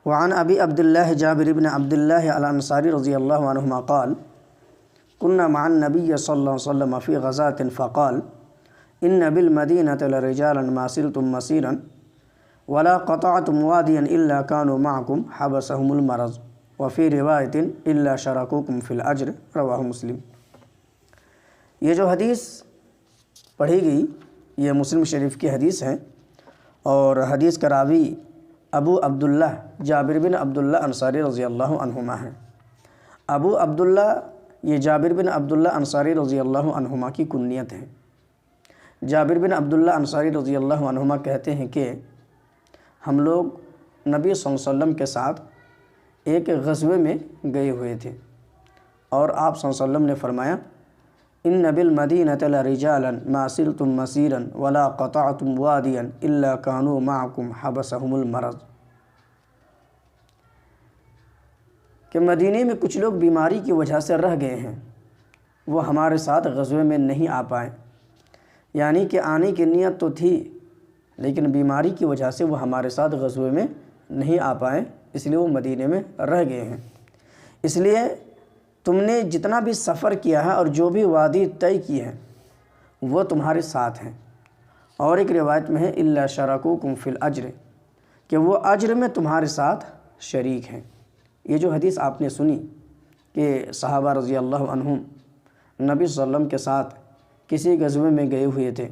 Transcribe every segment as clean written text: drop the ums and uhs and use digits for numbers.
وعن ابی عبداللہ جابر بن عبداللہ الانصاری رضی اللہ عنہما قال كنا مع النبي صلی اللہ علیہ وسلم فی غزاة فقال ان بالمدینة لرجالا ما سرتم مسیرا ولا قطعتم وادیا الا كانوا معكم حبسهم المرض وفی روایت الا شرکوکم فی الاجر رواہ مسلم۔ یہ جو حدیث پڑھی گئی یہ مسلم شریف کی حدیث ہے، اور حدیث کا راوی ابو عبداللہ جابر بن عبداللہ انصاری رضی اللہ عنہما ہیں۔ ابو عبداللہ یہ جابر بن عبداللہ انصاری رضی اللہ عنہما کی کنیت ہے۔ جابر بن عبداللہ انصاری رضی اللہ عنہما کہتے ہیں کہ ہم لوگ نبی صلی اللہ علیہ وسلم کے ساتھ ایک غزوے میں گئے ہوئے تھے، اور آپ صلی اللہ علیہ وسلم نے فرمایا ان بالمدینۃ لرجالا ما سرتم مسیرا ولا قطعتم وادیا الا كانوا معكم حبسهم المرض، کہ مدینے میں کچھ لوگ بیماری کی وجہ سے رہ گئے ہیں، وہ ہمارے ساتھ غزوے میں نہیں آ پائے، یعنی کہ آنے کی نیت تو تھی لیکن بیماری کی وجہ سے وہ ہمارے ساتھ غزوے میں نہیں آ پائے، اس لیے وہ مدینے میں رہ گئے ہیں۔ اس لیے تم نے جتنا بھی سفر کیا ہے اور جو بھی وادی طے کی ہے وہ تمہارے ساتھ ہیں، اور ایک روایت میں ہے الا شرکوکم فی الاجر، کہ وہ اجر میں تمہارے ساتھ شریک ہیں۔ یہ جو حدیث آپ نے سنی کہ صحابہ رضی اللہ عنہم نبی صلی اللہ علیہ وسلم کے ساتھ کسی غزوے میں گئے ہوئے تھے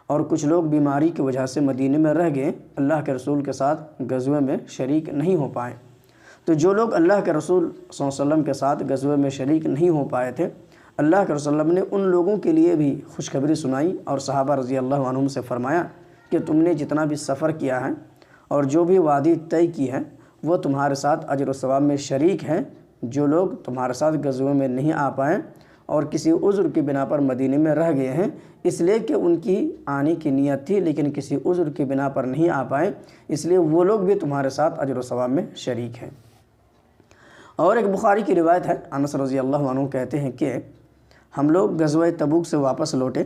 اور کچھ لوگ بیماری کی وجہ سے مدینے میں رہ گئے، اللہ کے رسول کے ساتھ غزوے میں شریک نہیں ہو پائے، تو جو لوگ اللہ کے رسول صلی اللہ علیہ وسلم کے ساتھ غزوے میں شریک نہیں ہو پائے تھے، اللہ کے رسول نے ان لوگوں کے لیے بھی خوشخبری سنائی اور صحابہ رضی اللہ عنہم سے فرمایا کہ تم نے جتنا بھی سفر کیا ہے اور جو بھی وادی طے کی ہے وہ تمہارے ساتھ اجر و ثواب میں شریک ہیں۔ جو لوگ تمہارے ساتھ غزوے میں نہیں آ پائے اور کسی عذر کی بنا پر مدینے میں رہ گئے ہیں، اس لیے کہ ان کی آنے کی نیت تھی لیکن کسی عذر کی بنا پر نہیں آ پائے، اس لیے وہ لوگ بھی تمہارے ساتھ اجر و ثواب میں شریک ہیں۔ اور ایک بخاری کی روایت ہے، انس رضی اللہ عنہ کہتے ہیں کہ ہم لوگ غزوہ تبوک سے واپس لوٹے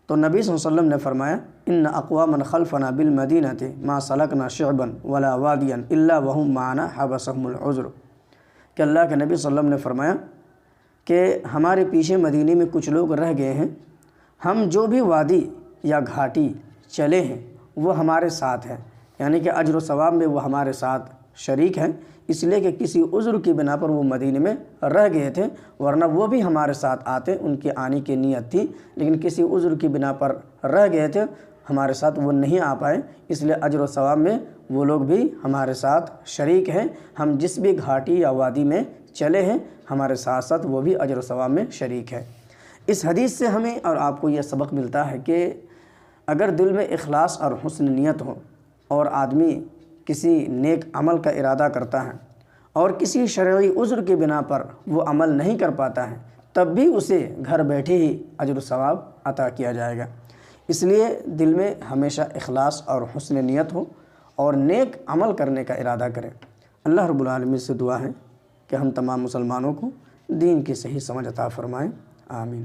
تو نبی صلی اللہ علیہ وسلم نے فرمایا ان اقواما خلفنا بالمدینۃ ما سلکنا شعبا ولا وادیا الا وهم معنا حبسهم العذر، کہ اللہ کے نبی صلی اللہ علیہ وسلم نے فرمایا کہ ہمارے پیچھے مدینے میں کچھ لوگ رہ گئے ہیں، ہم جو بھی وادی یا گھاٹی چلے ہیں وہ ہمارے ساتھ ہے، یعنی کہ اجر و ثواب میں وہ ہمارے ساتھ شریک ہیں، اس لیے کہ کسی عذر کی بنا پر وہ مدینے میں رہ گئے تھے، ورنہ وہ بھی ہمارے ساتھ آتے، ان کی آنے کی نیت تھی لیکن کسی عذر کی بنا پر رہ گئے تھے، ہمارے ساتھ وہ نہیں آ پائے، اس لیے اجر و ثواب میں وہ لوگ بھی ہمارے ساتھ شریک ہیں۔ ہم جس بھی گھاٹی یا وادی میں چلے ہیں ہمارے ساتھ ساتھ وہ بھی اجر و ثواب میں شریک ہے۔ اس حدیث سے ہمیں اور آپ کو یہ سبق ملتا ہے کہ اگر دل میں اخلاص اور حسن نیت ہو اور آدمی کسی نیک عمل کا ارادہ کرتا ہے اور کسی شرعی عذر کی بنا پر وہ عمل نہیں کر پاتا ہے، تب بھی اسے گھر بیٹھے ہی اجر و ثواب عطا کیا جائے گا۔ اس لیے دل میں ہمیشہ اخلاص اور حسن نیت ہو اور نیک عمل کرنے کا ارادہ کریں۔ اللہ رب العالمین سے دعا ہے کہ ہم تمام مسلمانوں کو دین کی صحیح سمجھ عطا فرمائیں، آمین۔